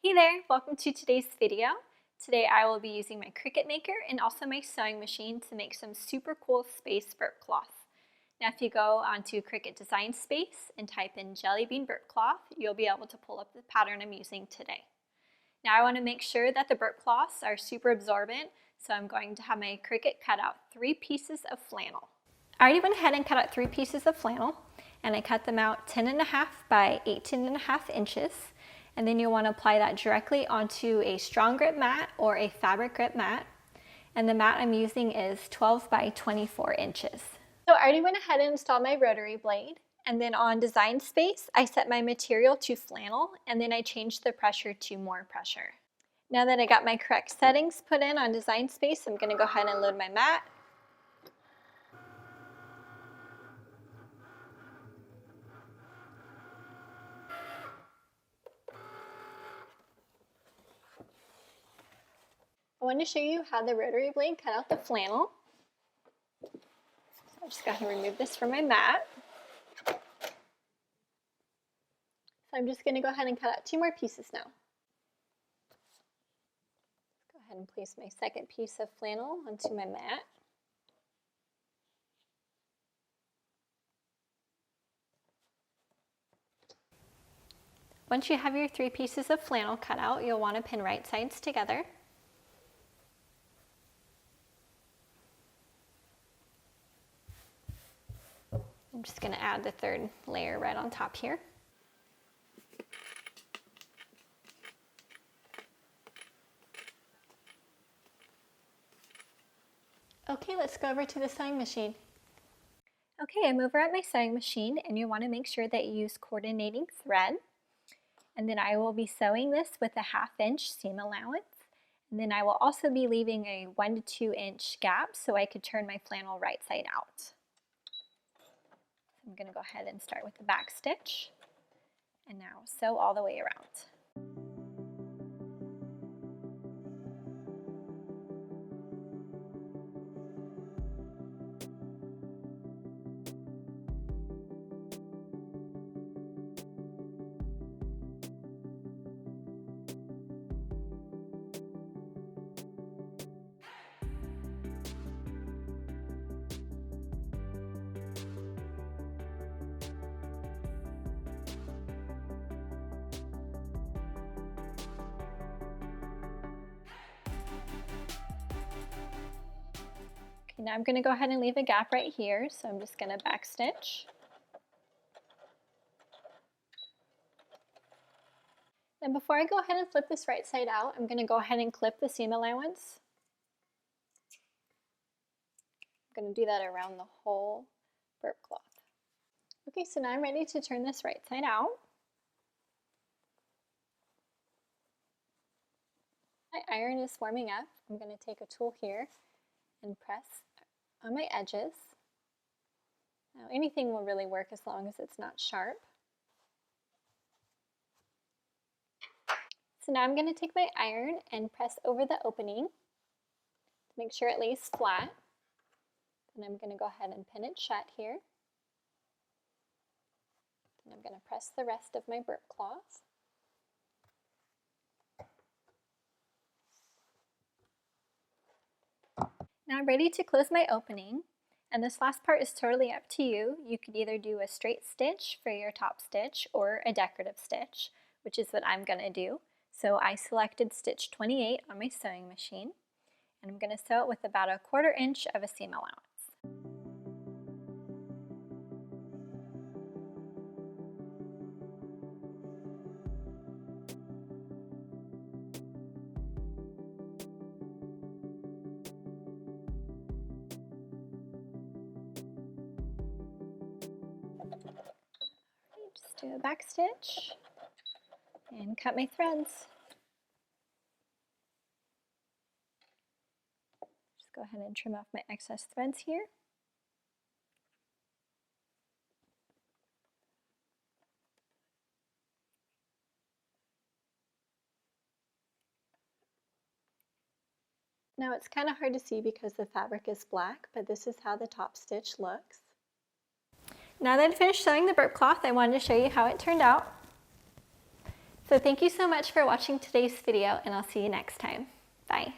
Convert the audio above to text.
Hey there, welcome to today's video. Today I will be using my Cricut maker and also my sewing machine to make some super cool space burp cloth. Now if you go onto Cricut Design Space and type in Jelly Bean Burp Cloth, you'll be able to pull up the pattern I'm using today. Now I want to make sure that the burp cloths are super absorbent, so I'm going to have my Cricut cut out 3 pieces of flannel. I already went ahead and cut out 3 pieces of flannel, and I cut them out 10.5 by 18.5 inches. And then you'll want to apply that directly onto a strong grip mat or a fabric grip mat. And the mat I'm using is 12 by 24 inches. So I already went ahead and installed my rotary blade. And then on Design Space, I set my material to flannel, and then I changed the pressure to more pressure. Now that I got my correct settings put in on Design Space, I'm going to go ahead and load my mat. I want to show you how the rotary blade cut out the flannel. So I'm just going to remove this from my mat. So I'm just going to go ahead and cut out 2 more pieces now. Go ahead and place my second piece of flannel onto my mat. Once you have your 3 pieces of flannel cut out, you'll want to pin right sides together. I'm just going to add the 3rd layer right on top here. Okay, let's go over to the sewing machine. Okay, I'm over at my sewing machine, and you want to make sure that you use coordinating thread. And then I will be sewing this with a 1/2 inch seam allowance. And then I will also be leaving a 1 to 2 inch gap so I could turn my flannel right side out. I'm going to go ahead and start with the back stitch and now sew all the way around. Now I'm going to go ahead and leave a gap right here, so I'm just going to back stitch. Then before I go ahead and flip this right side out, I'm going to go ahead and clip the seam allowance. I'm going to do that around the whole burp cloth. Okay, so now I'm ready to turn this right side out. My iron is warming up. I'm going to take a tool here and press on my edges. Now anything will really work as long as it's not sharp. So now I'm going to take my iron and press over the opening to make sure it lays flat. And I'm going to go ahead and pin it shut here. And I'm going to press the rest of my burp cloth. Now I'm ready to close my opening, and this last part is totally up to you. You could either do a straight stitch for your top stitch or a decorative stitch, which is what I'm going to do. So I selected stitch 28 on my sewing machine, and I'm going to sew it with about a 1/4 inch of a seam allowance. Just do a back stitch and cut my threads. Just go ahead and trim off my excess threads here. Now it's kind of hard to see because the fabric is black, but this is how the top stitch looks. Now that I finished sewing the burp cloth, I wanted to show you how it turned out. So thank you so much for watching today's video, and I'll see you next time. Bye.